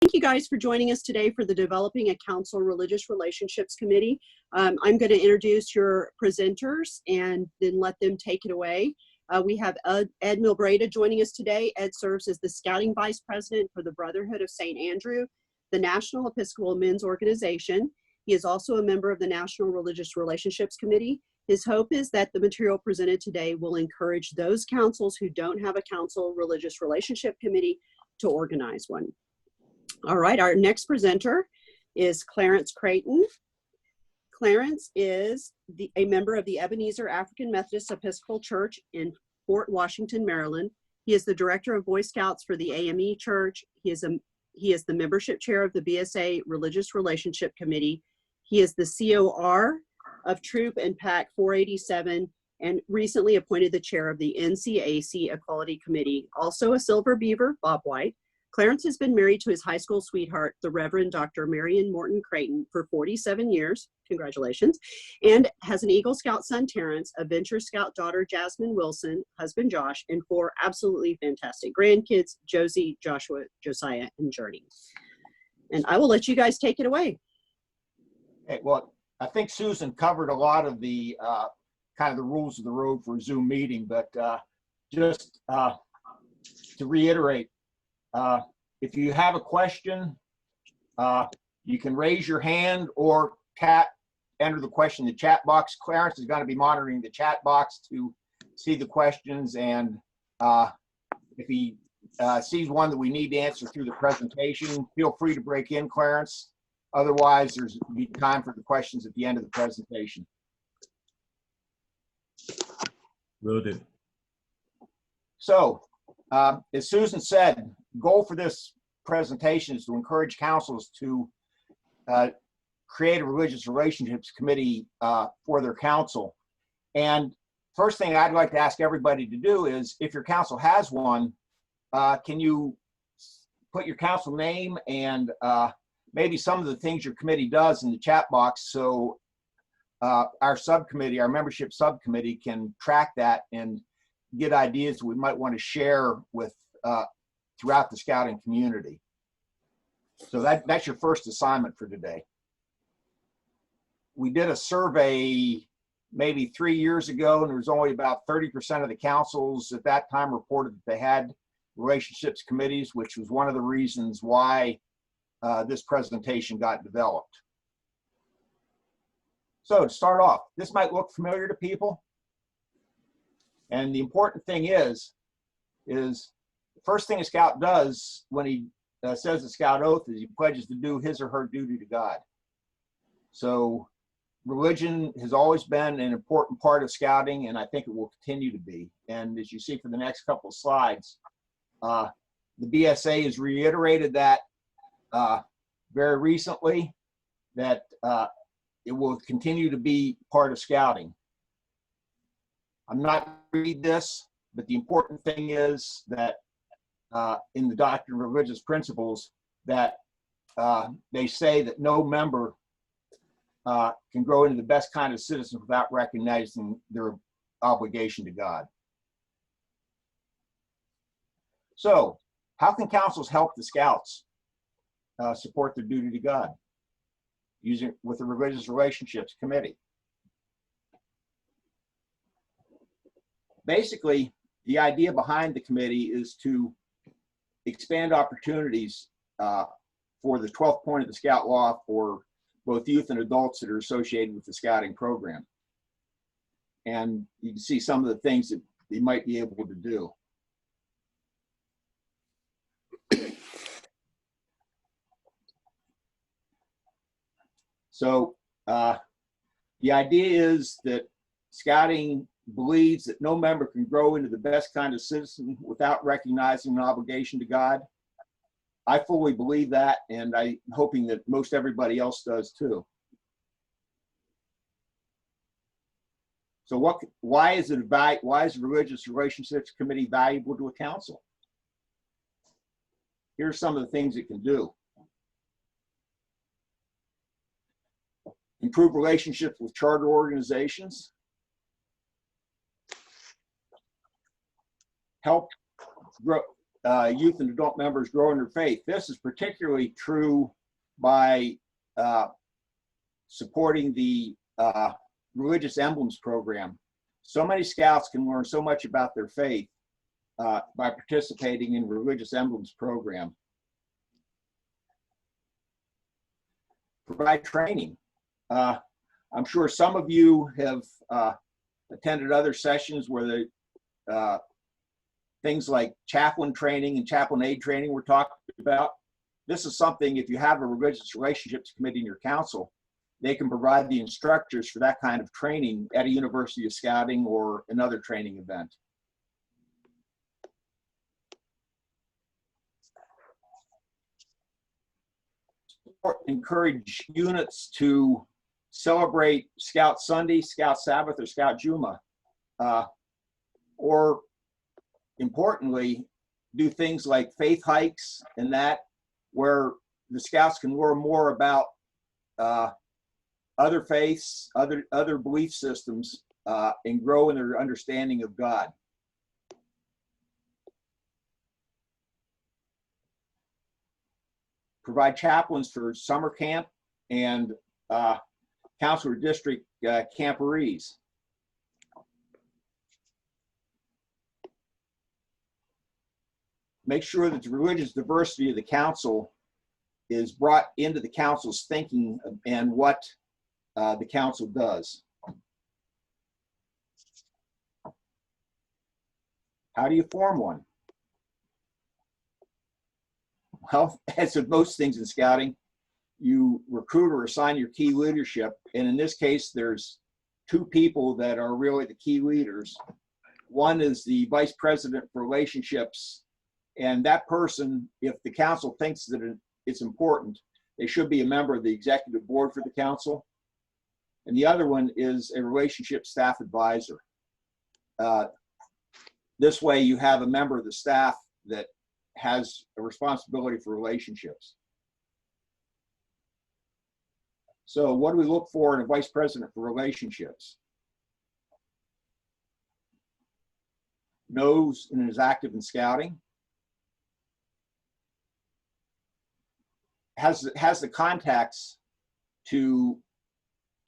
Thank you guys for joining us today for the Developing a Council Religious Relationships Committee. I'm going to introduce your presenters and then let them take it away. We have Ed Milbreda joining us today. Ed serves as the Scouting Vice President for the Brotherhood of St. Andrew, the National Episcopal Men's Organization. He is also a member of the National Religious Relationships Committee. His hope is that the material presented today will encourage those councils who don't have a council religious relationship committee to organize one. All right, our next presenter is Clarence Creighton. Clarence is a member of the Ebenezer African Methodist Episcopal Church in Fort Washington, Maryland. He is the director of Boy Scouts for the AME Church. He is the membership chair of the BSA Religious Relationship Committee. He is the COR of Troop and PAC 487 and recently appointed the chair of the NCAC Equality Committee. Also a Silver Beaver, Bob White. Clarence has been married to his high school sweetheart, the Reverend Dr. Marion Morton Creighton, for 47 years, congratulations, and has an Eagle Scout son, Terrence, a Venture Scout daughter, Jasmine Wilson, husband, Josh, and 4 absolutely fantastic grandkids, Josie, Joshua, Josiah, and Journey. And I will let you guys take it away. Hey, well, I think Susan covered a lot of the kind of the rules of the road for a Zoom meeting, but just to reiterate, if you have a question, you can raise your hand or enter the question in the chat box. Clarence is going to be monitoring the chat box to see the questions, and if he sees one that we need to answer through the presentation, feel free to break in, Clarence. Otherwise, there's be time for the questions at the end of the presentation. Will do. So, as Susan said, the goal for this presentation is to encourage councils to create a religious relationships committee for their council. And first thing I'd like to ask everybody to do is, if your council has one, can you put your council name and maybe some of the things your committee does in the chat box, so our subcommittee, our membership subcommittee, can track that and get ideas we might want to share with throughout the scouting community. So that's your first assignment for today. We did a survey maybe 3 years ago, and there was only about 30% of the councils at that time reported that they had relationships committees, which was one of the reasons why this presentation got developed. So to start off, this might look familiar to people. And the important thing is the first thing a scout does when he says the scout oath is he pledges to do his or her duty to God. So religion has always been an important part of scouting, and I think it will continue to be. And as you see for the next couple of slides, the BSA has reiterated that very recently, that it will continue to be part of scouting. I'm not going to read this, but the important thing is that in the Doctrine of Religious Principles, that they say that no member can grow into the best kind of citizen without recognizing their obligation to God. So, how can councils help the scouts support their duty to God? Using with the Religious Relationships Committee. Basically, the idea behind the committee is to expand opportunities for the 12th point of the Scout Law for both youth and adults that are associated with the scouting program. And you can see some of the things that they might be able to do. So the idea is that scouting believes that no member can grow into the best kind of citizen without recognizing an obligation to God. I fully believe that, and I'm hoping that most everybody else does too. So why is the Religious Relationships Committee valuable to a council? Here's some of the things it can do. Improve relationships with charter organizations. Help grow, youth and adult members grow in their faith. This is particularly true by supporting the Religious Emblems program. So many scouts can learn so much about their faith by participating in Religious Emblems program. Provide training. I'm sure some of you have attended other sessions where the things like chaplain training and chaplain aid training were talked about. This is something, if you have a religious relationships committee in your council, they can provide the instructors for that kind of training at a University of Scouting or another training event. Encourage units to celebrate Scout Sunday, Scout Sabbath, or Scout Juma, or importantly, do things like faith hikes and that, where the Scouts can learn more about other faiths, other belief systems, and grow in their understanding of God. Provide chaplains for summer camp and council or district camporees. Make sure that the religious diversity of the council is brought into the council's thinking and what the council does. How do you form one? Well, as with most things in scouting, you recruit or assign your key leadership. And in this case, there's two people that are really the key leaders. One is the vice president for relationships. And that person, if the council thinks that it's important, they should be a member of the executive board for the council. And the other one is a relationship staff advisor. This way you have a member of the staff that has a responsibility for relationships. So what do we look for in a vice president for relationships? Knows and is active in scouting. Has the contacts to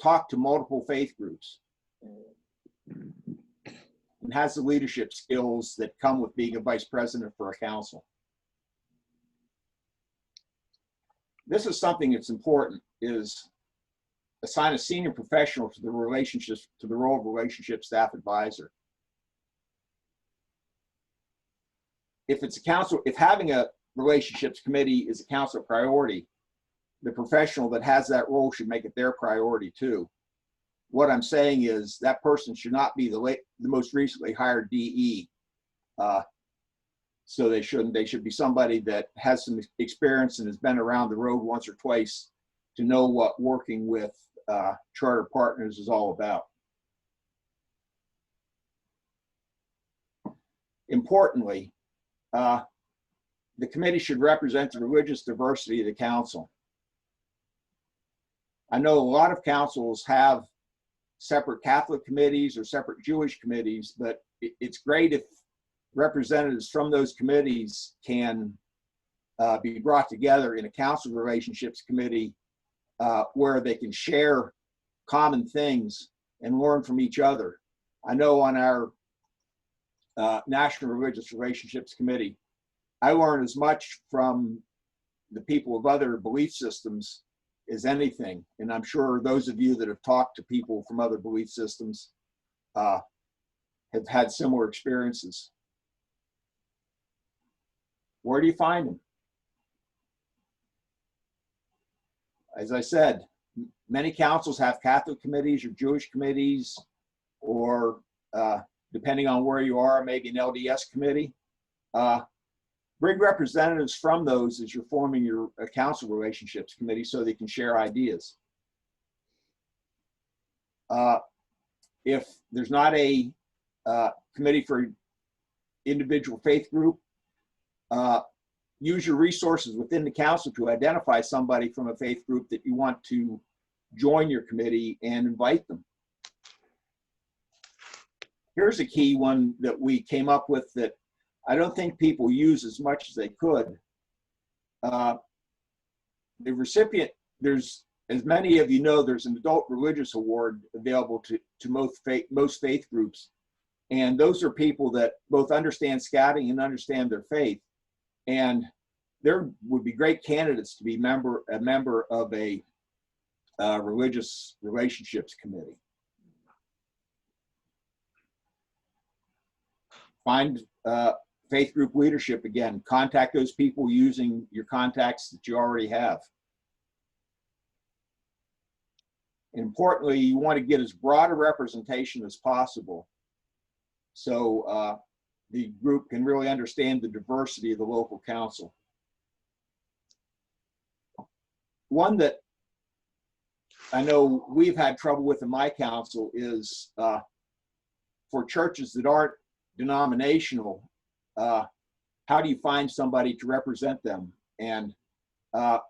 talk to multiple faith groups. And has the leadership skills that come with being a vice president for a council. This is something that's important, is assign a senior professional to the relationships, to the role of relationship staff advisor. If it's a council, if having a relationships committee is a council priority, the professional that has that role should make it their priority too. What I'm saying is that person should not be the most recently hired DE. So they shouldn't. They should be somebody that has some experience and has been around the road once or twice to know what working with charter partners is all about. Importantly, the committee should represent the religious diversity of the council. I know a lot of councils have separate Catholic committees or separate Jewish committees, but it's great if representatives from those committees can be brought together in a council relationships committee where they can share common things and learn from each other. I know on our National Religious Relationships Committee, I learn as much from the people of other belief systems as anything. And I'm sure those of you that have talked to people from other belief systems have had similar experiences. Where do you find them? As I said, many councils have Catholic committees or Jewish committees, or depending on where you are, maybe an LDS committee. Bring representatives from those as you're forming your council relationships committee so they can share ideas. If there's not a committee for individual faith group, use your resources within the council to identify somebody from a faith group that you want to join your committee and invite them. Here's a key one that we came up with that I don't think people use as much as they could. The recipient, there's, as many of you know, there's an adult religious award available to most faith groups. And those are people that both understand scouting and understand their faith. And there would be great candidates to be a member of a religious relationships committee. Find faith group leadership again. Contact those people using your contacts that you already have. Importantly, you want to get as broad a representation as possible, so the group can really understand the diversity of the local council. One that I know we've had trouble with in my council is for churches that aren't denominational, how do you find somebody to represent them? And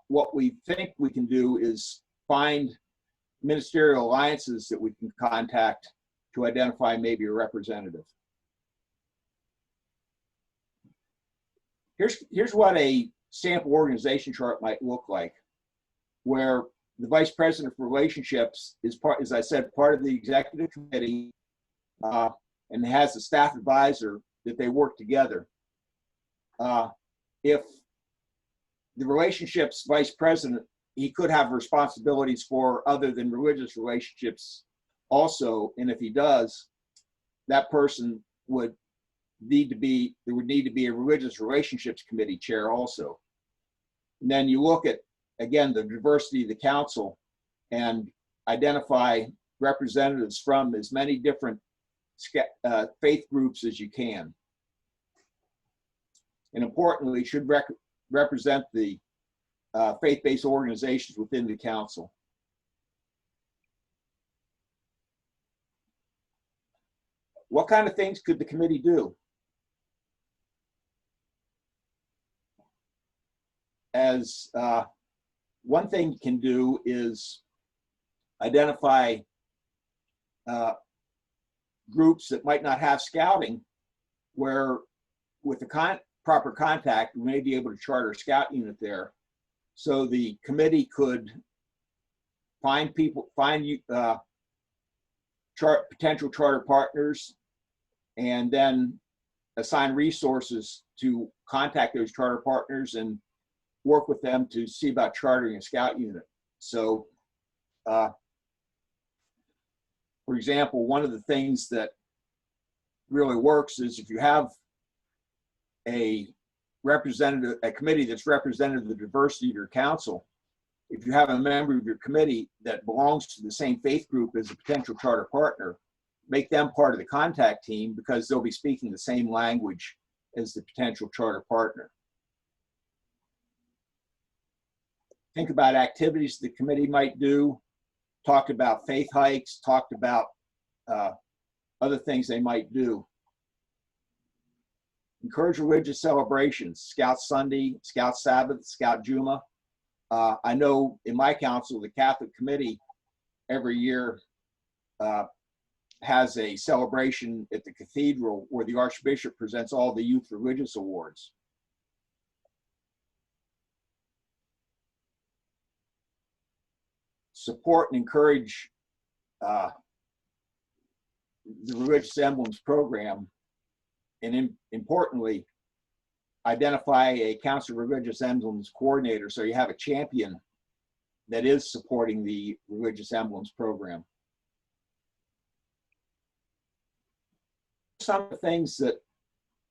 what we think we can do is find ministerial alliances that we can contact to identify maybe a representative. Here's what a sample organization chart might look like, where the vice president for relationships is part, as I said, part of the executive committee, and has a staff advisor that they work together. If the relationships vice president, he could have responsibilities for other than religious relationships also, and if he does, that person would need to be, there would need to be a religious relationships committee chair also. And then you look at, again, the diversity of the council and identify representatives from as many different faith groups as you can. And importantly, should represent the faith-based organizations within the council. What kind of things could the committee do? As one thing you can do is identify groups that might not have scouting, where with the proper contact, we may be able to charter a scout unit there. So the committee could find people, potential charter partners, and then assign resources to contact those charter partners and work with them to see about chartering a scout unit. So, for example, one of the things that really works is if you have a representative, a committee that's representative of the diversity of your council, if you have a member of your committee that belongs to the same faith group as a potential charter partner, make them part of the contact team because they'll be speaking the same language as the potential charter partner. Think about activities the committee might do, talked about faith hikes, talked about other things they might do. Encourage religious celebrations, Scout Sunday, Scout Sabbath, Scout Juma. I know in my council, the Catholic Committee every year has a celebration at the cathedral where the Archbishop presents all the youth religious awards. Support and encourage the Religious Emblems program, and importantly, identify a Council of Religious Emblems coordinator so you have a champion that is supporting the Religious Emblems program. Some of the things that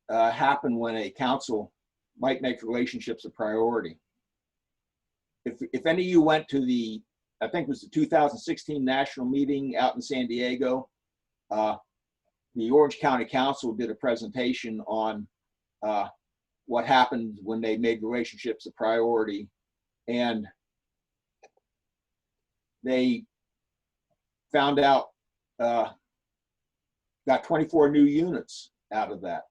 happen when a council might make relationships a priority. If any of you went to the, I think it was the 2016 national meeting out in San Diego, the Orange County Council did a presentation on what happened when they made relationships a priority, and they found out, got 24 new units out of that.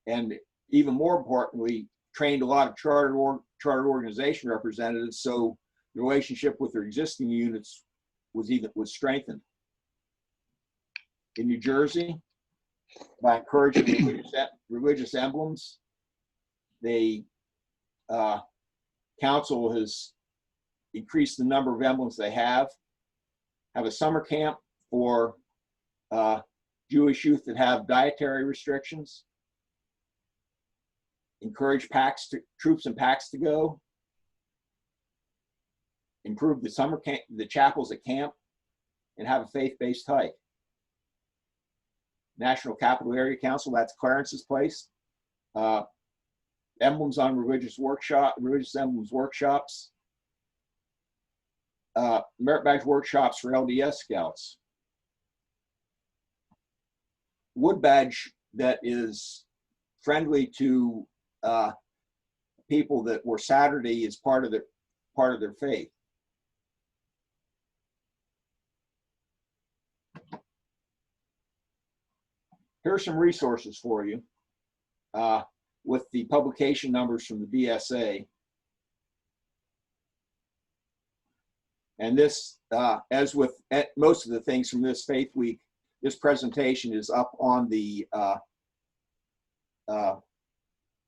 And even more importantly, trained a lot of charter organization representatives, so the relationship with their existing units was strengthened. In New Jersey, by encouraging religious emblems. The council has increased the number of emblems they have a summer camp for Jewish youth that have dietary restrictions, encourage troops and packs to go, improve the summer camp, the chapels at camp, and have a faith-based hike. National Capital Area Council, that's Clarence's place. Emblems on religious emblems workshops. Merit badge workshops for LDS scouts. Wood badge that is friendly to people that were Saturday is part of their faith. Here are some resources for you with the publication numbers from the BSA. And this, as with most of the things from this Faith Week, this presentation is up on the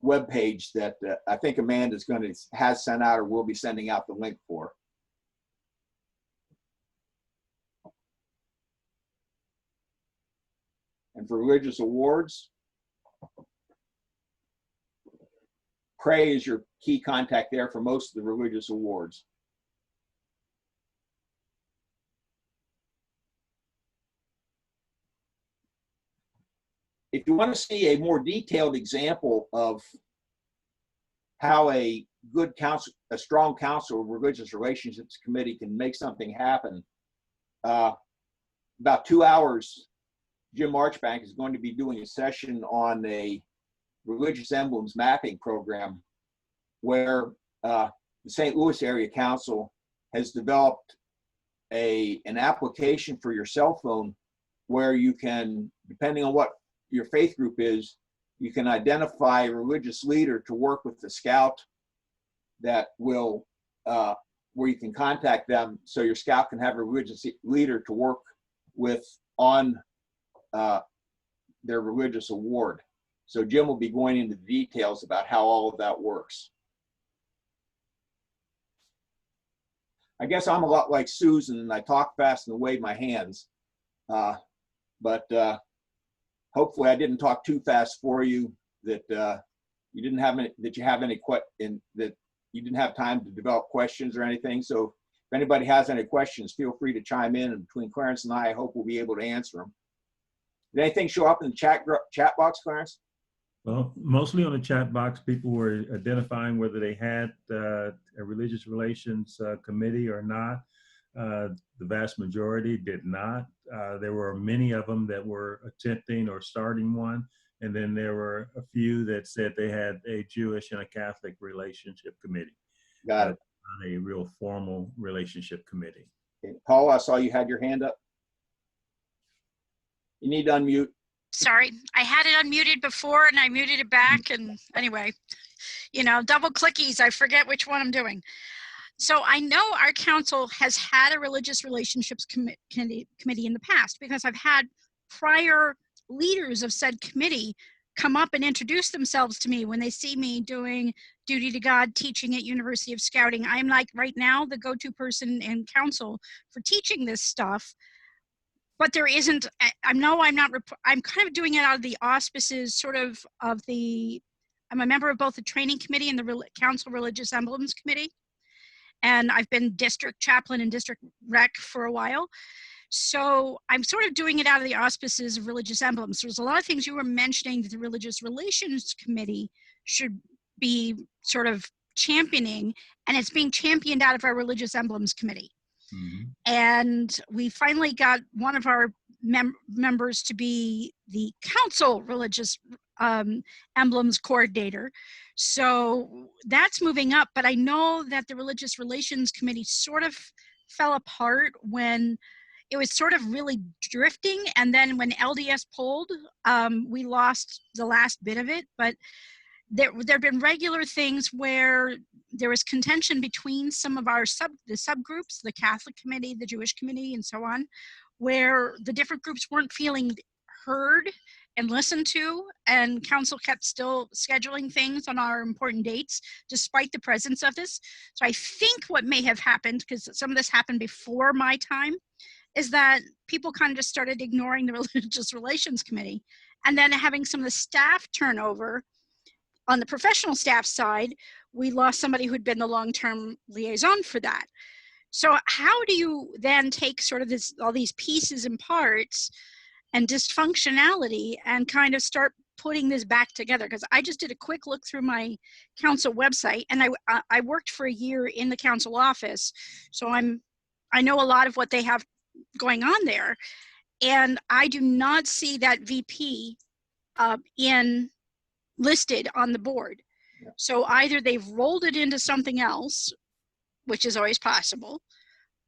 web page that I think Amanda has sent out or will be sending out the link for. And for religious awards, Pray is your key contact there for most of the religious awards. If you want to see a more detailed example of how a good council, a strong council of religious relationships committee can make something happen, about 2 hours, Jim Marchbank is going to be doing a session on a religious emblems mapping program where the St. Louis Area Council has developed an application for your cell phone where you can, depending on what your faith group is, you can identify a religious leader to work with the scout that will, where you can contact them so your scout can have a religious leader to work with on their religious award. So Jim will be going into the details about how all of that works. I guess I'm a lot like Susan and I talk fast and wave my hands, but hopefully I didn't talk too fast for you that you didn't have any, that you didn't have time to develop questions or anything. So if anybody has any questions, feel free to chime in, and between Clarence and I hope we'll be able to answer them. Did anything show up in the chat box, Clarence? Well, mostly on the chat box, people were identifying whether they had a religious relations committee or not. The vast majority did not. There were many of them that were attempting or starting one. And then there were a few that said they had a Jewish and a Catholic relationship committee. Got it. Not a real formal relationship committee. Okay. Paul, I saw you had your hand up. You need to unmute. Sorry, I had it unmuted before and I muted it back, and anyway, you know, double clickies, I forget which one I'm doing. So I know our council has had a religious relationships committee in the past, because I've had prior leaders of said committee come up and introduce themselves to me when they see me doing duty to God teaching at University of Scouting. I'm like right now the go-to person in council for teaching this stuff. But there isn't, I'm kind of doing it out of the auspices sort of I'm a member of both the training committee and the council religious emblems committee. And I've been district chaplain and district rec for a while. So I'm sort of doing it out of the auspices of religious emblems. There's a lot of things you were mentioning that the religious relations committee should be sort of championing, and it's being championed out of our religious emblems committee. Mm-hmm. And we finally got one of our members to be the council religious emblems coordinator. So that's moving up, but I know that the religious relations committee sort of fell apart when it was sort of really drifting. And then when LDS polled, we lost the last bit of it, but there have been regular things where there was contention between some of our subgroups, the Catholic committee, the Jewish committee, and so on, where the different groups weren't feeling heard and listened to, and council kept still scheduling things on our important dates despite the presence of this. So I think what may have happened, because some of this happened before my time, is that people kind of just started ignoring the Religious Relations Committee, and then having some of the staff turnover on the professional staff side. We lost somebody who'd been the long-term liaison for that. So how do you then take sort of this, all these pieces and parts and dysfunctionality, and kind of start putting this back together? Because I just did a quick look through my council website, and I worked for a year in the council office, so I know a lot of what they have going on there, and I do not see that VP listed on the board. Yeah. So either they've rolled it into something else, which is always possible,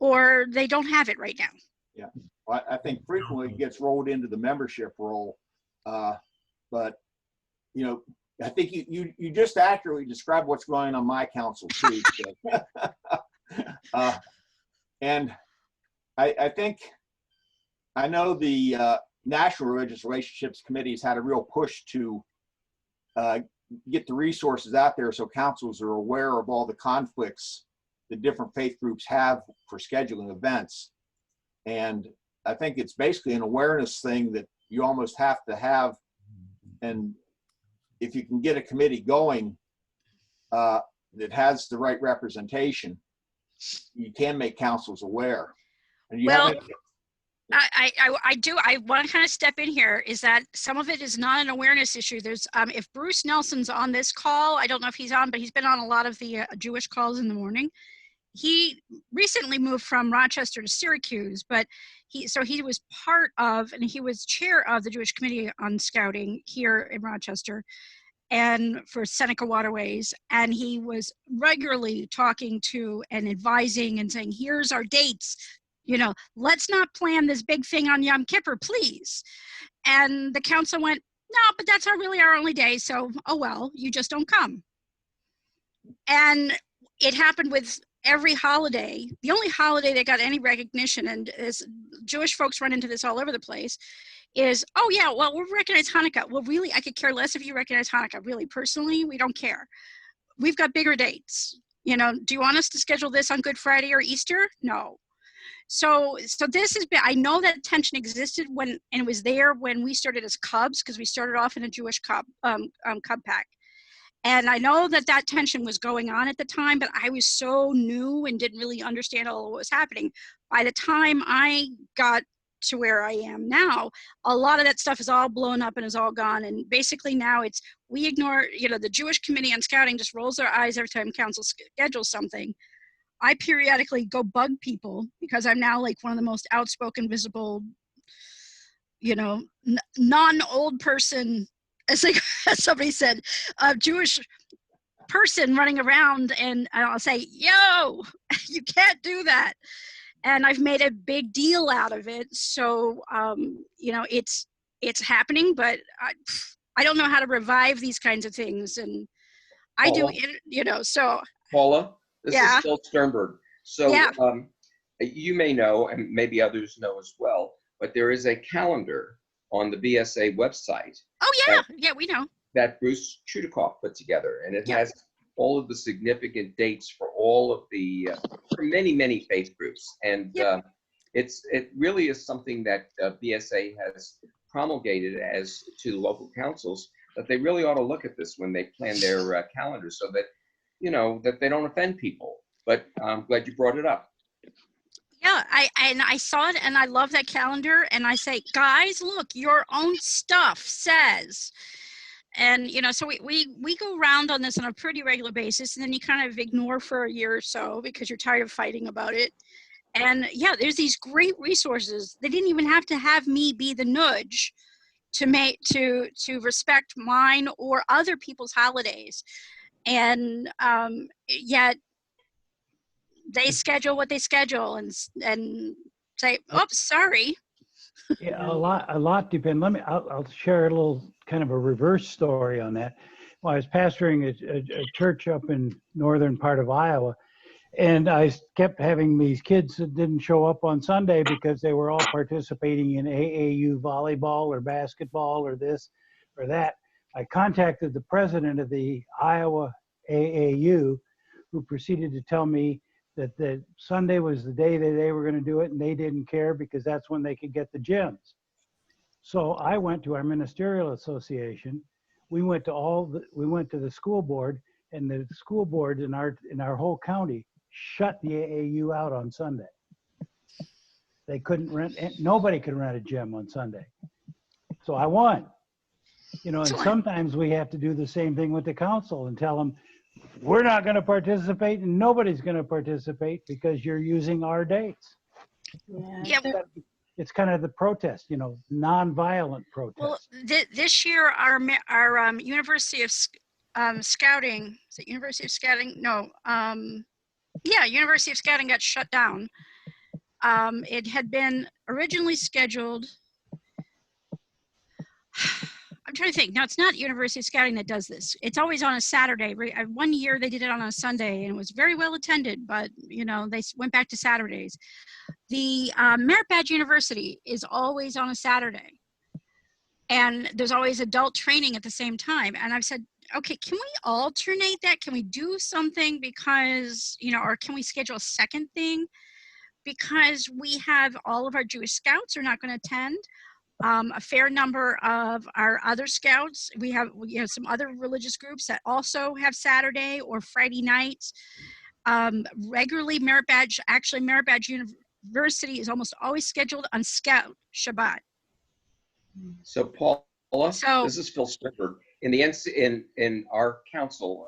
or they don't have it right now. Yeah, well, I think frequently it gets rolled into the membership role, but you know, I think you just accurately described what's going on my council too. So. And I think, I know the National Religious Relationships Committee has had a real push to get the resources out there so councils are aware of all the conflicts that different faith groups have for scheduling events. And I think it's basically an awareness thing that you almost have to have. And if you can get a committee going that has the right representation, you can make councils aware. And you Well, haven't. I want to kind of step in here, is that some of it is not an awareness issue. There's, if Bruce Nelson's on this call, I don't know if he's on, but he's been on a lot of the Jewish calls in the morning. He recently moved from Rochester to Syracuse, but he was part of, and he was chair of the Jewish Committee on Scouting here in Rochester and for Seneca Waterways. And he was regularly talking to and advising and saying, here's our dates. You know, let's not plan this big thing on Yom Kippur, please. And the council went, no, but that's really our only day. So, oh, well, you just don't come. And it happened with every holiday. The only holiday that got any recognition, and as Jewish folks run into this all over the place, is, oh yeah, well, we'll recognize Hanukkah. Well, really, I could care less if you recognize Hanukkah. Really, personally, we don't care. We've got bigger dates. You know, do you want us to schedule this on Good Friday or Easter? No. So this has been, I know that tension existed when, and it was there when we started as Cubs, because we started off in a Jewish Cub pack. And I know that that tension was going on at the time, but I was so new and didn't really understand all what was happening. By the time I got to where I am now, a lot of that stuff is all blown up and is all gone. And basically now it's, we ignore, you know, the Jewish Committee on Scouting just rolls their eyes every time council schedules something. I periodically go bug people because I'm now like one of the most outspoken, visible, you know, non-old person, as somebody said, a Jewish person running around, and I'll say, yo, you can't do that. And I've made a big deal out of it. So, you know, it's happening, but I don't know how to revive these kinds of things. And I do, you know, so. Paula, this Yeah. is Bill Sternberg. So Yeah. You may know, and maybe others know as well, but there is a calendar on the BSA website. Oh yeah, yeah, we know. That Bruce Chudikoff put together, and it Yeah. has all of the significant dates for all of the, for many, many faith groups. And it really is something that BSA has promulgated as to local councils, that they really ought to look at this when they plan their calendars, so that, you know, that they don't offend people. But I'm glad you brought it up. Yeah, I saw it, and I love that calendar, and I say, guys, look, your own stuff says. And, you know, so we go around on this on a pretty regular basis, and then you kind of ignore for a year or so because you're tired of fighting about it. And yeah, there's these great resources. They didn't even have to have me be the nudge to respect mine or other people's holidays. And yet they schedule what they schedule and say, oops, sorry. Yeah, a lot depends. I'll share a little kind of a reverse story on that. Well, I was pastoring a church up in northern part of Iowa, And I kept having these kids that didn't show up on Sunday because they were all participating in AAU volleyball or basketball or this or that. I contacted the president of the Iowa AAU, who proceeded to tell me that Sunday was the day that they were going to do it, and they didn't care because that's when they could get the gyms. So I went to our ministerial association. We went to the school board, and the school board in our whole county shut the AAU out on Sunday. They couldn't rent, nobody could rent a gym on Sunday. So I won. You know, and sometimes we have to do the same thing with the council and tell them, we're not going to participate and nobody's going to participate because you're using our dates. Yeah. It's kind of the protest, you know, non-violent protest. Well, this year, our University of Scouting, is it University of Scouting? No. Yeah, University of Scouting got shut down. It had been originally scheduled. I'm trying to think. No, it's not University of Scouting that does this. It's always on a Saturday. One year they did it on a Sunday, and it was very well attended, but, you know, they went back to Saturdays. The Merit Badge University is always on a Saturday, and there's always adult training at the same time. And I've said, okay, can we alternate that? Can we do something because, you know, or can we schedule a second thing? Because we have all of our Jewish scouts are not going to attend. A fair number of our other scouts, we have some other religious groups that also have Saturday or Friday nights. Regularly, Merit Badge University is almost always scheduled on Scout Shabbat. So Paula, this is Phil Stripper. In our council,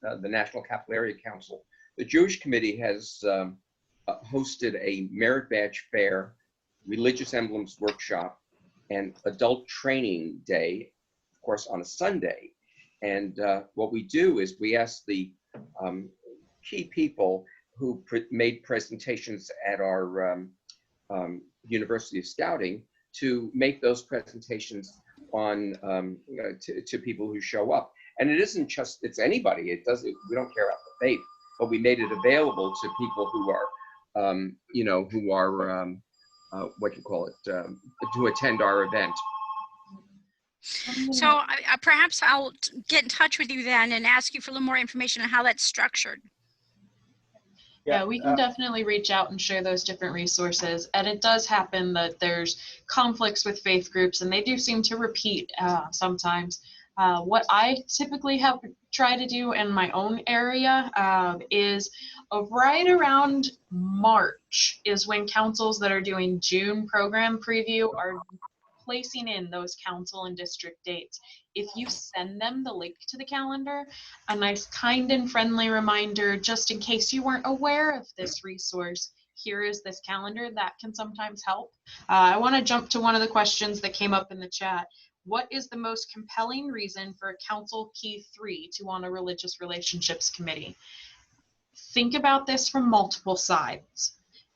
the National Capital Area Council, the Jewish Committee has hosted a Merit Badge Fair, Religious Emblems Workshop, and Adult Training Day, of course, on a Sunday. And what we do is we ask the key people who made presentations at our University of Scouting to make those presentations on to people who show up. And it isn't just, it's anybody. We don't care about the faith, but we made it available to people who are, to attend our event. So perhaps I'll get in touch with you then and ask you for a little more information on how that's structured. Yeah, we can definitely reach out and share those different resources. And it does happen that there's conflicts with faith groups, and they do seem to repeat sometimes. What I typically have tried to do in my own area is right around March is when councils that are doing June program preview are placing in those council and district dates. If you send them the link to the calendar, a nice kind and friendly reminder, just in case you weren't aware of this resource, here is this calendar, that can sometimes help. I want to jump to one of the questions that came up in the chat. What is the most compelling reason for a council key 3 to want a religious relationships committee? Think about this from multiple sides.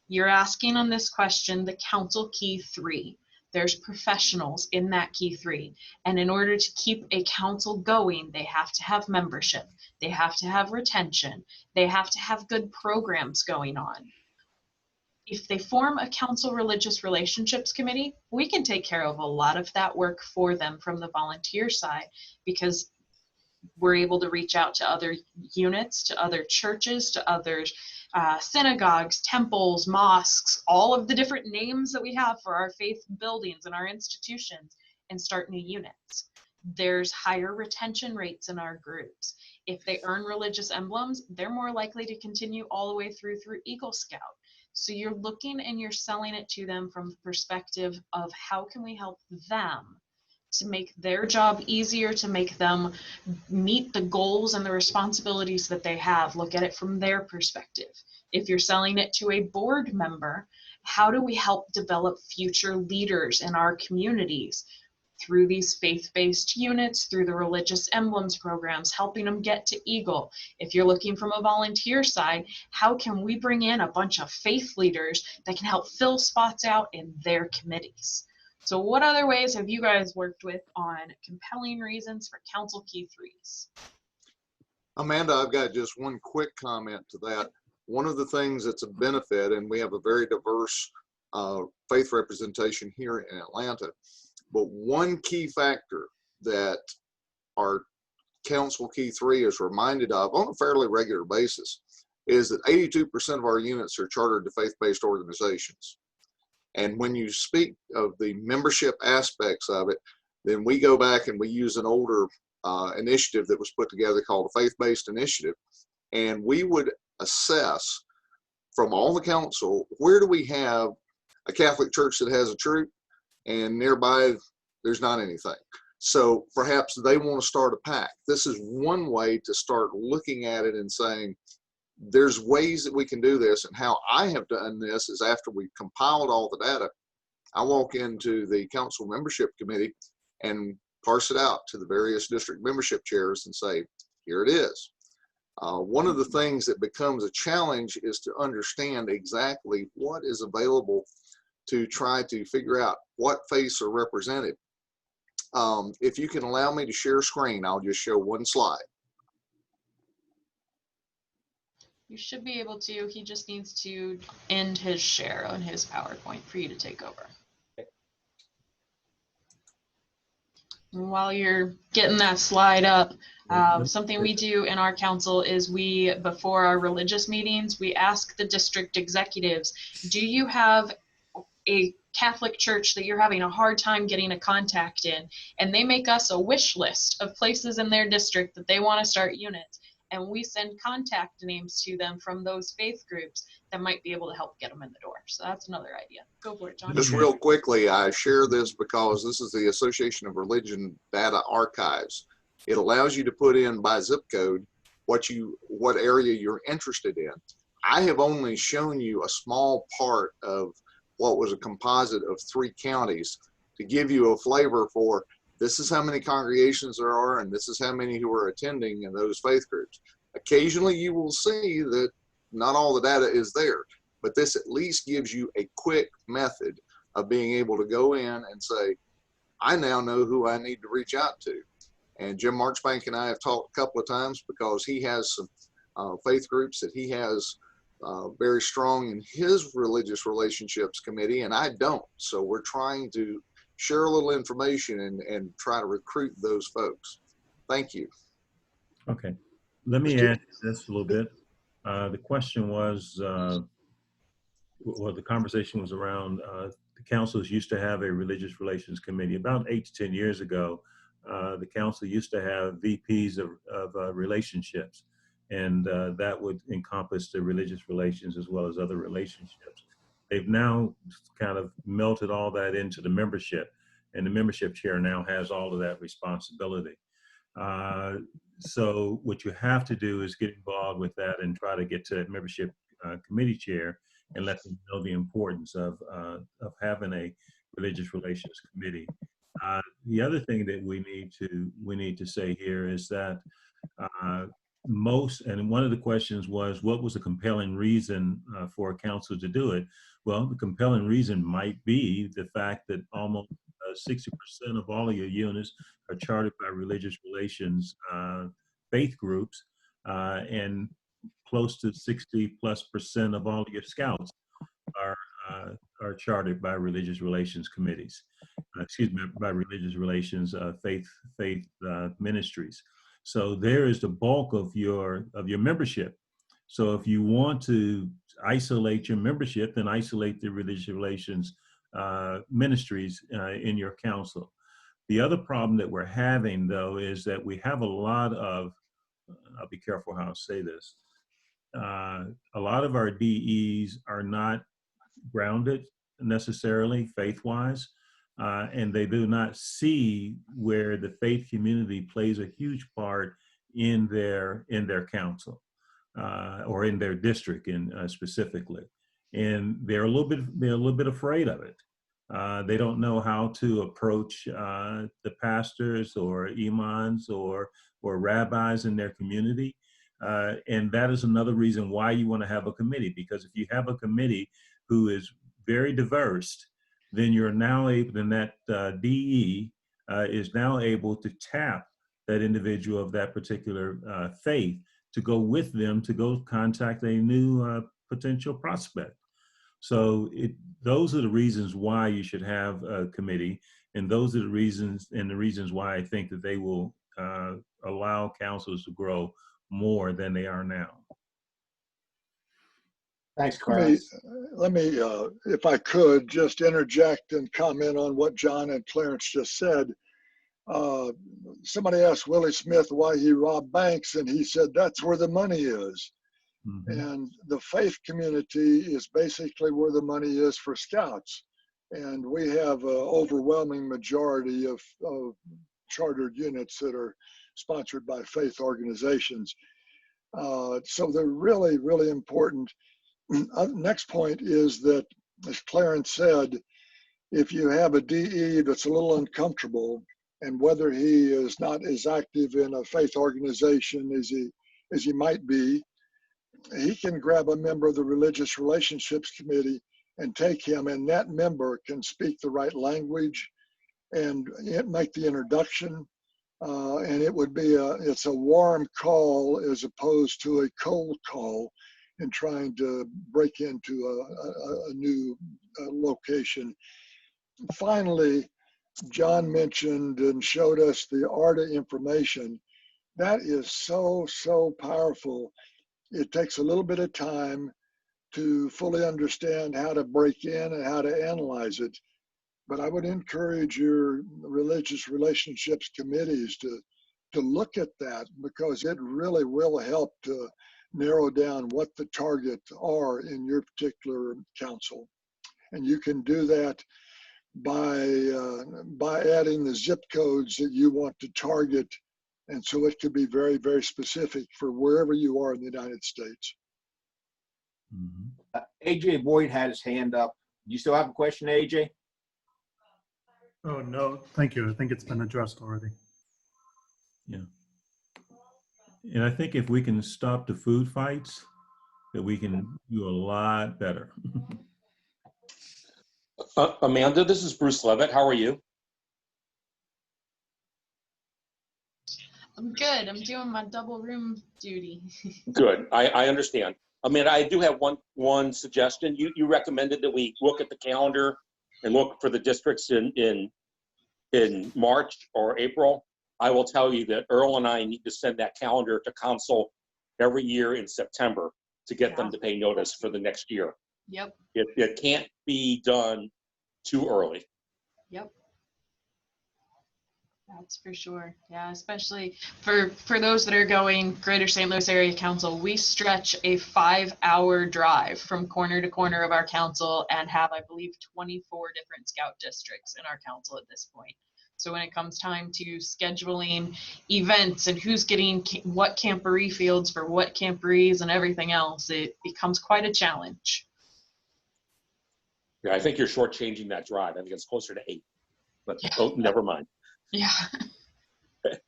You're asking on this question the council key 3. There's professionals in that key 3. And in order to keep a council going, they have to have membership. They have to have retention. They have to have good programs going on. If they form a council religious relationships committee, we can take care of a lot of that work for them from the volunteer side, because we're able to reach out to other units, to other churches, to other synagogues, temples, mosques, all of the different names that we have for our faith buildings and our institutions, and start new units. There's higher retention rates in our groups. If they earn religious emblems, they're more likely to continue all the way through Eagle Scout. So you're looking and you're selling it to them from the perspective of how can we help them to make their job easier, to make them meet the goals and the responsibilities that they have. Look at it from their perspective. If you're selling it to a board member, how do we help develop future leaders in our communities through these faith-based units, through the religious emblems programs, helping them get to Eagle? If you're looking from a volunteer side, how can we bring in a bunch of faith leaders that can help fill spots out in their committees? So what other ways have you guys worked with on compelling reasons for council key 3s? Amanda, I've got just one quick comment to that. one of the things that's a benefit, and we have a very diverse faith representation here in Atlanta, but one key factor that our Council Key 3 is reminded of on a fairly regular basis is that 82% of our units are chartered to faith-based organizations. And when you speak of the membership aspects of it, then we go back and we use an older initiative that was put together called a faith-based initiative. And we would assess from all the council, where do we have a Catholic church that has a troop and nearby there's not anything. So perhaps they want to start a pack. This is one way to start looking at it and saying, there's ways that we can do this. And how I have done this is after we've compiled all the data, I walk into the council membership committee and parse it out to the various district membership chairs and say, here it is. One of the things that becomes a challenge is to understand exactly what is available to try to figure out what faiths are represented. If you can allow me to share screen, I'll just show one slide. You should be able to. He just needs to end his share on his PowerPoint for you to take over. And while you're getting that slide up, something we do in our council is we, before our religious meetings, we ask the district executives, do you have a Catholic church that you're having a hard time getting a contact in? And they make us a wish list of places in their district that they want to start units. And we send contact names to them from those faith groups that might be able to help get them in the door. So that's another idea. Go for it, John. Just real quickly, I share this because this is the Association of Religion Data Archives. It allows you to put in by zip code what area you're interested in. I have only shown you a small part of what was a composite of 3 counties to give you a flavor for this is how many congregations there are and this is how many who are attending in those faith groups. Occasionally you will see that not all the data is there, but this at least gives you a quick method of being able to go in and say, I now know who I need to reach out to. And Jim Marchbank and I have talked a couple of times because he has some faith groups that he has very strong in his religious relationships committee, and I don't. So we're trying to share a little information and try to recruit those folks. Thank you. Okay, let me add to this a little bit. The question was, well, the conversation was around the councils used to have a religious relations committee. About 8 to 10 years ago, the council used to have VPs of relationships, and that would encompass the religious relations as well as other relationships. They've now kind of melted all that into the membership, and the membership chair now has all of that responsibility. So what you have to do is get involved with that and try to get to that membership committee chair and let them know the importance of having a religious relations committee. The other thing that we need to say here is that and one of the questions was, what was the compelling reason for a council to do it? Well, the compelling reason might be the fact that almost 60% of all of your units are chartered by religious relations faith groups, and close to 60+% of all of your scouts are chartered by religious relations committees. By religious relations faith ministries. So there is the bulk of your membership. So if you want to isolate your membership, then isolate the religious relations ministries in your council. The other problem that we're having, though, is that we have a lot of, I'll be careful how I say this, a lot of our DEs are not grounded necessarily faith-wise, and they do not see where the faith community plays a huge part in their council or in their district specifically, and they're a little bit afraid of it. They don't know how to approach the pastors or imams or rabbis in their community, and that is another reason why you want to have a committee, because if you have a committee who is very diverse, then you're now able, then that DE is now able to tap that individual of that particular faith to go with them to go contact a new potential prospect. So those are the reasons why you should have a committee, and those are the reasons why I think that they will allow councils to grow more than they are now. Thanks, Clarence. Let me, if I could, just interject and comment on what John and Clarence just said. Somebody asked Willie Smith why he robbed banks, and he said that's where the money is. Mm-hmm. And the faith community is basically where the money is for scouts. And we have an overwhelming majority of chartered units that are sponsored by faith organizations. So they're really, really important. Next point is that, as Clarence said, if you have a DE that's a little uncomfortable, and whether he is not as active in a faith organization as he might be, he can grab a member of the Religious Relationships Committee and take him, and that member can speak the right language and make the introduction. And it would be it's a warm call as opposed to a cold call in trying to break into a new location. Finally, John mentioned and showed us the art of information. That is so, so powerful. It takes a little bit of time to fully understand how to break in and how to analyze it. But I would encourage your religious relationships committees to look at that, because it really will help to narrow down what the targets are in your particular council. And you can do that by adding the zip codes that you want to target. And so it could be very, very specific for wherever you are in the United States. Mm-hmm. AJ Boyd had his hand up. Do you still have a question, AJ? Oh, no, thank you. I think it's been addressed already. Yeah. And I think if we can stop the food fights, that we can do a lot better. Amanda, this is Bruce Levitt. How are you? I'm good. I'm doing my double room duty. Good. I understand. Amanda, I do have one suggestion. You recommended that we look at the calendar and look for the districts in March or April. I will tell you that Earl and I need to send that calendar to council every year in September to get them to pay notice for the next year. Yep. It can't be done too early. Yep. That's for sure. Yeah, especially for those that are going Greater St. Louis Area Council, we stretch a 5-hour drive from corner to corner of our council and have, I believe, 24 different scout districts in our council at this point. So when it comes time to scheduling events and who's getting what camporee fields for what camporees and everything else, it becomes quite a challenge. Yeah, I think you're shortchanging that drive. I think it's closer to 8, but oh, never mind. Yeah.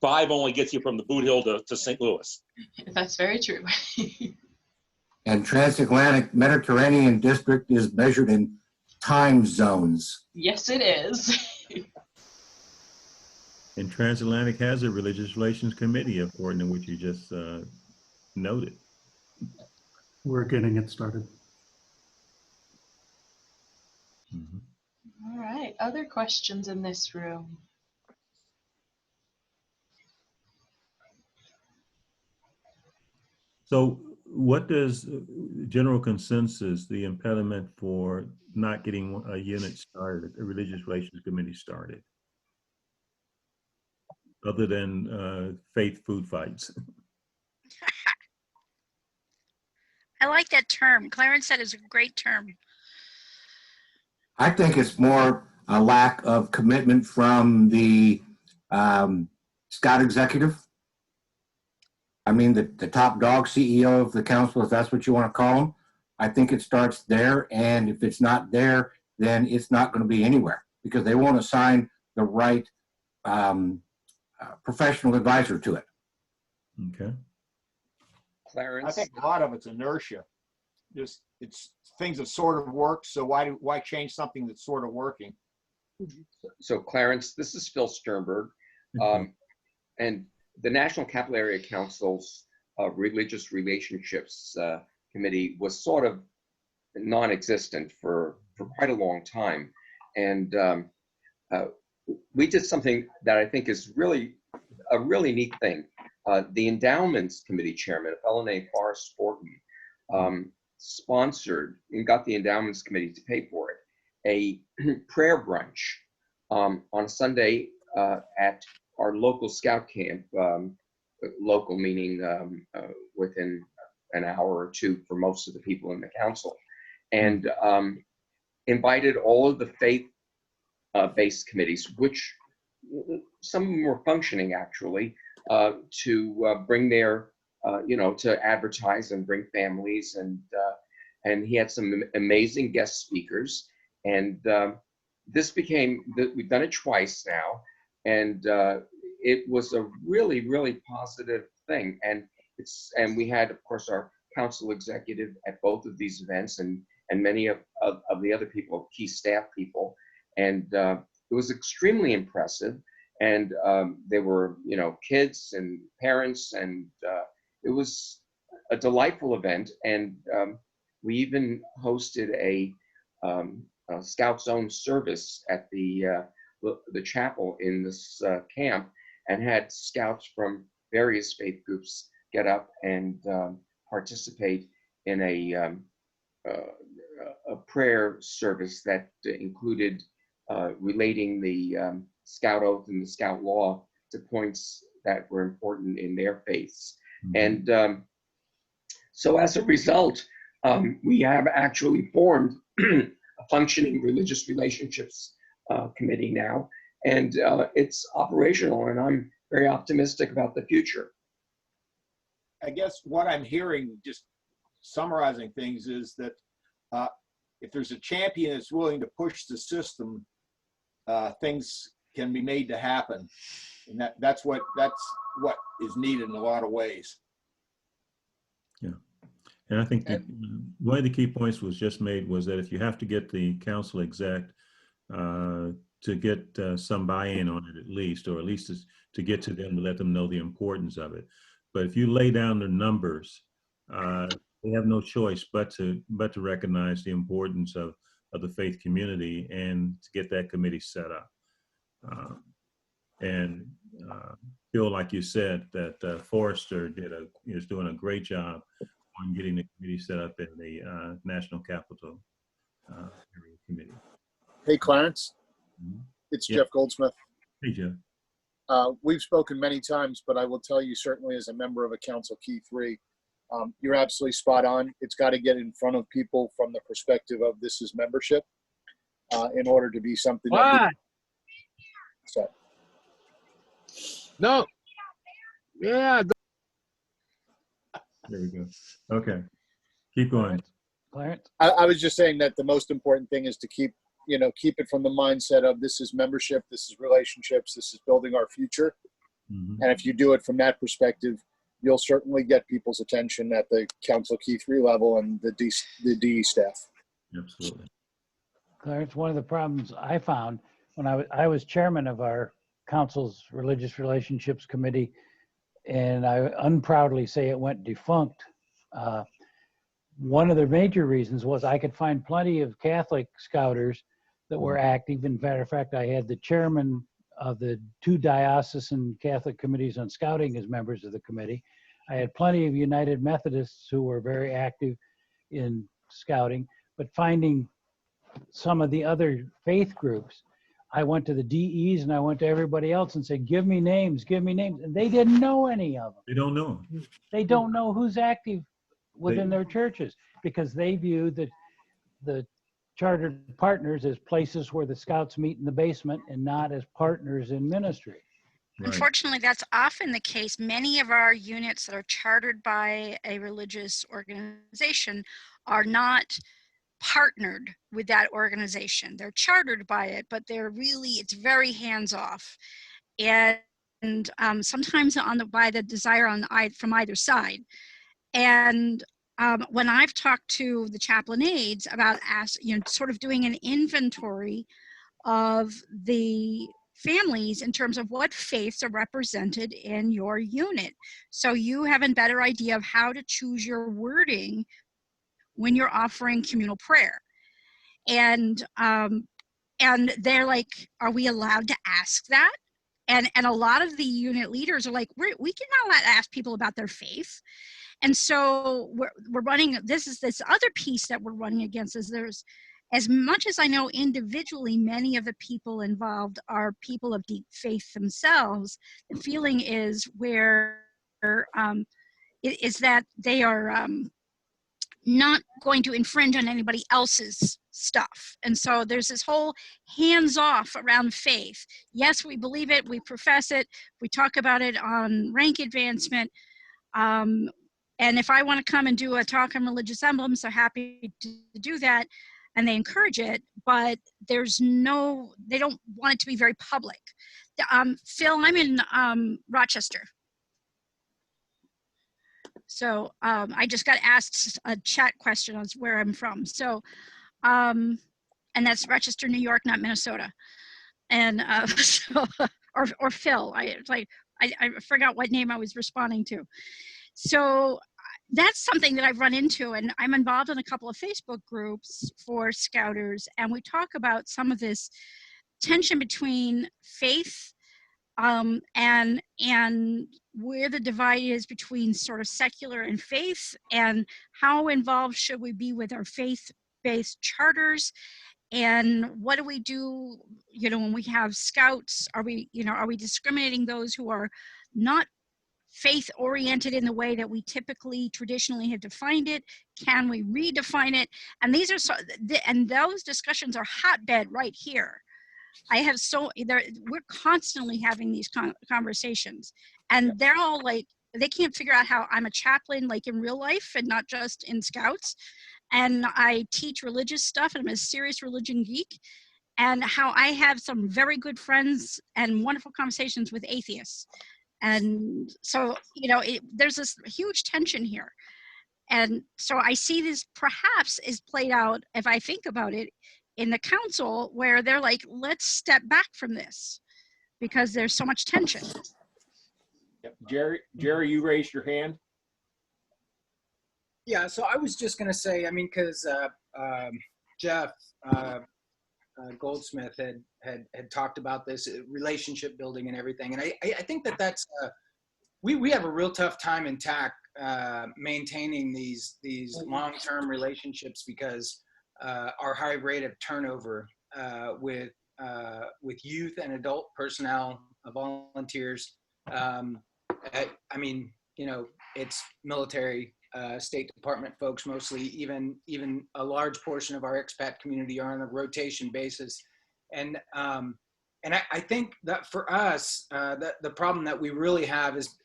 5 only gets you from the Boot Hill to St. Louis. That's very true. And Transatlantic Mediterranean District is measured in time zones. Yes, it is. And Transatlantic has a religious relations committee, according to what you just noted. We're getting it started. Mm-hmm. All right. Other questions in this room? So what does general consensus, the impediment for not getting a unit started, a religious relations committee started, other than faith food fights? I like that term. Clarence said it's a great term. I think it's more a lack of commitment from the Scout executive. I mean, the top dog CEO of the council, if that's what you want to call him. I think it starts there. And if it's not there, then it's not going to be anywhere, because they won't assign the right professional advisor to it. Okay. Clarence? I think a lot of it's inertia. Just it's things that sort of work. So why change something that's sort of working? So Clarence, this is Phil Sternberg. And the National Capital Area Councils religious relationships committee was sort of non-existent for quite a long time. And we did something that I think is really a really neat thing. The Endowments Committee chairman, a fellow named Forrest Orton, sponsored and got the Endowments Committee to pay for it, a prayer brunch on a Sunday at our local scout camp, local meaning within an hour or two for most of the people in the council, and invited all of the faith-based committees, which some of them were functioning actually, to bring their, to advertise and bring families, and he had some amazing guest speakers, and this became, we've done it twice now, and it was a really, really positive thing, and we had, of course, our council executive at both of these events, and many of the other people, key staff people, and it was extremely impressive. And there were, kids and parents, and it was a delightful event. And we even hosted a Scouts Own service at the chapel in this camp, and had scouts from various faith groups get up and participate in a prayer service that included relating the Scout Oath and the Scout Law to points that were important in their faiths. And so as a result, we have actually formed a functioning religious relationships committee now, and it's operational, and I'm very optimistic about the future. I guess what I'm hearing, just summarizing things, is that if there's a champion that's willing to push the system, things can be made to happen, and that's what is needed in a lot of ways. Yeah, and I think one of the key points was just made was that if you have to get the council exec to get some buy-in on it, at least to get to them to let them know the importance of it. But if you lay down the numbers, they have no choice but to recognize the importance of the faith community and to get that committee set up. And Phil, like you said, that Forrester is doing a great job on getting the committee set up in the National Capital Area Committee. Hey, Clarence. It's Jeff Goldsmith. Hey, Jeff. We've spoken many times, but I will tell you, certainly as a member of a Council Key 3, you're absolutely spot on. It's got to get in front of people from the perspective of this is membership in order to be something. No. Yeah. There we go. Okay. Keep going. Clarence? I was just saying that the most important thing is to keep it from the mindset of this is membership, this is relationships, this is building our future. And if you do it from that perspective, you'll certainly get people's attention at the Council Key 3 level and the DE staff. Absolutely. Clarence, one of the problems I found when I was chairman of our council's Religious Relationships Committee, and I unproudly say it went defunct. One of the major reasons was I could find plenty of Catholic scouters that were active. In matter of fact, I had the chairman of the 2 diocesan Catholic committees on scouting as members of the committee. I had plenty of United Methodists who were very active in scouting, but finding some of the other faith groups, I went to the DEs and I went to everybody else and said, give me names, and they didn't know any of them. They don't know. They don't know who's active within their churches, because they view the chartered partners as places where the scouts meet in the basement and not as partners in ministry. Right. Unfortunately, that's often the case. Many of our units that are chartered by a religious organization are not partnered with that organization. They're chartered by it, but it's very hands-off. And sometimes by the desire from either side. And when I've talked to the chaplain aides about sort of doing an inventory of the families in terms of what faiths are represented in your unit. So you have a better idea of how to choose your wording when you're offering communal prayer. And they're like, are we allowed to ask that? And a lot of the unit leaders are like, we cannot ask people about their faith. And so we're running, this other piece that we're running against is there's, as much as I know individually, many of the people involved are people of deep faith themselves. The feeling is is that they are not going to infringe on anybody else's stuff. And so there's this whole hands-off around faith. Yes, we believe it, we profess it, we talk about it on rank advancement. And if I want to come and do a talk on religious emblems, they're happy to do that, and they encourage it, but they don't want it to be very public. Phil, I'm in Rochester. So I just got asked a chat question on where I'm from. So, and that's Rochester, New York, not Minnesota. And so, or Phil, I forgot what name I was responding to. So that's something that I've run into, and I'm involved in a couple of Facebook groups for Scouters, and we talk about some of this tension between faith and where the divide is between sort of secular and faith, and how involved should we be with our faith-based charters, and what do we do, when we have scouts? Are we discriminating those who are not faith-oriented in the way that we typically traditionally have defined it? Can we redefine it? And those discussions are hotbed right here. We're constantly having these conversations, and they're all like, they can't figure out how I'm a chaplain like in real life and not just in Scouts, and I teach religious stuff, and I'm a serious religion geek, and how I have some very good friends and wonderful conversations with atheists. And so, there's this huge tension here. And so I see this perhaps is played out, if I think about it, in the council, where they're like, let's step back from this because there's so much tension. Yep. Jerry, you raised your hand. Yeah, so I was just going to say, because Jeff Goldsmith had talked about this relationship building and everything, and I think that's we have a real tough time in TAC maintaining these long-term relationships because our high rate of turnover with youth and adult personnel, volunteers. It's military, State Department folks mostly. Even a large portion of our expat community are on a rotation basis, and I think that for us, the problem that we really have is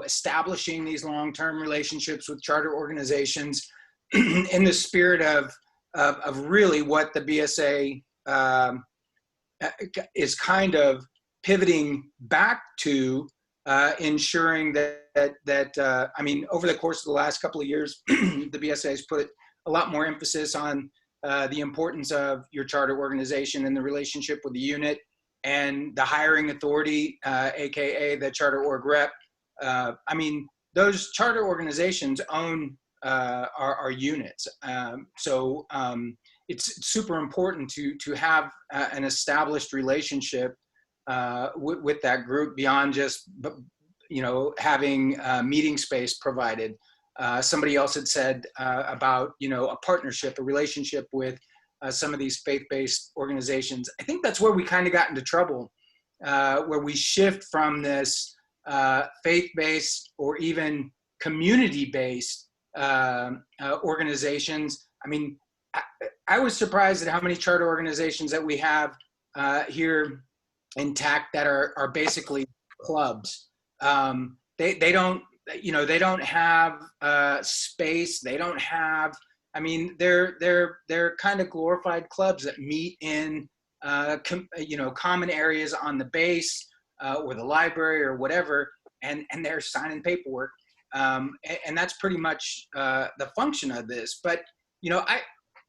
establishing these long-term relationships with charter organizations in the spirit of really what the BSA is kind of pivoting back to, ensuring that over the course of the last couple of years, the BSA has put a lot more emphasis on the importance of your charter organization and the relationship with the unit and the hiring authority, AKA the charter org rep. Those charter organizations own our units. So it's super important to have an established relationship with that group beyond just, having meeting space provided. Somebody else had said about, a partnership, a relationship with some of these faith-based organizations. I think that's where we kind of got into trouble, where we shift from this faith-based or even community-based organizations. I was surprised at how many charter organizations that we have here in TAC that are basically clubs. They don't, they don't have space. They don't have. They're kind of glorified clubs that meet in common areas on the base or the library or whatever, and they're signing paperwork. And that's pretty much the function of this. But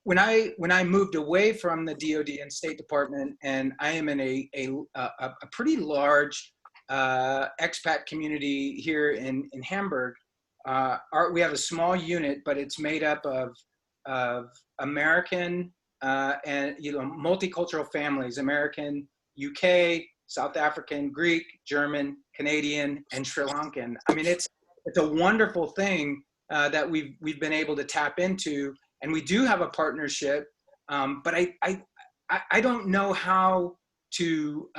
when I moved away from the DoD and State Department, and I am in a pretty large expat community here in Hamburg. We have a small unit, but it's made up of American and multicultural families: American, UK, South African, Greek, German, Canadian, and Sri Lankan. I mean, it's a wonderful thing that we've been able to tap into, and we do have a partnership. But I don't know how to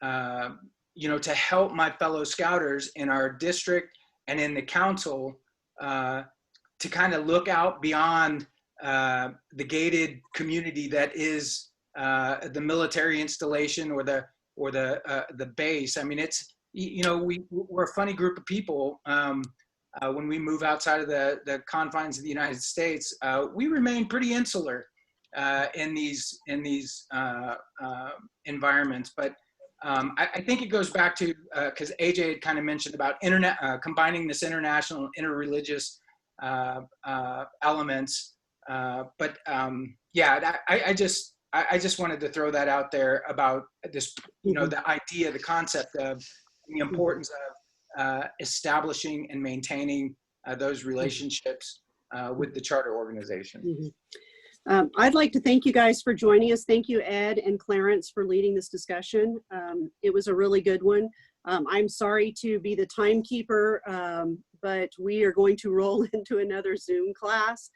to help my fellow Scouters in our district and in the council to kind of look out beyond the gated community that is the military installation or the base. I mean, it's, we're a funny group of people. When we move outside of the confines of the United States, we remain pretty insular in these environments. But I think it goes back to, because AJ had kind of mentioned about combining this international, interreligious elements. Yeah, I just wanted to throw that out there about this, the idea, the concept of the importance of establishing and maintaining those relationships with the charter organization. I'd like to thank you guys for joining us. Thank you, Ed and Clarence, for leading this discussion. It was a really good one. I'm sorry to be the timekeeper, but we are going to roll into another Zoom class.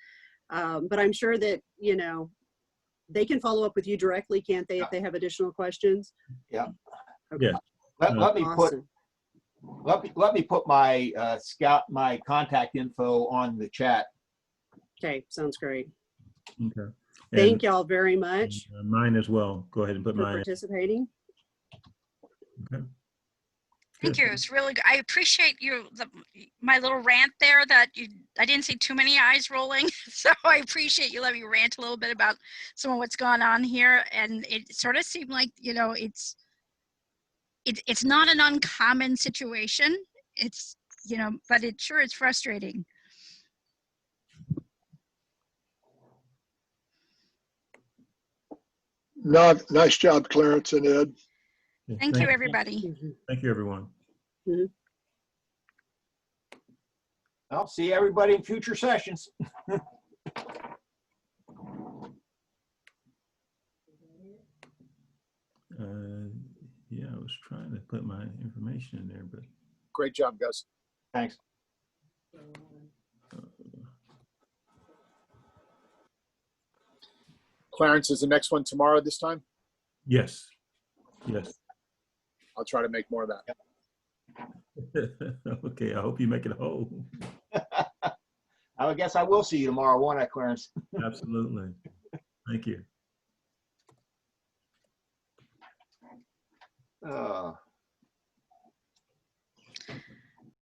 But I'm sure that, they can follow up with you directly, can't they, if they have additional questions? Yeah. Okay. Yeah. Let me put my my contact info on the chat. Okay, sounds great. Okay. Thank y'all very much. Mine as well. Go ahead and put for mine. Participating. Okay. Thank you. It's really good. I appreciate my little rant there that I didn't see too many eyes rolling. So I appreciate you letting me rant a little bit about some of what's going on here. And it sort of seemed like, it's not an uncommon situation. It's, but it sure is frustrating. Nice job, Clarence and Ed. Thank you, everybody. Thank you, everyone. I'll see everybody in future sessions. Yeah, I was trying to put my information in there, but. Great job, Gus. Thanks. Clarence, is the next one tomorrow this time? Yes. Yes. I'll try to make more of that. Okay, I hope you make it whole. I guess I will see you tomorrow, won't I, Clarence? Absolutely. Thank you.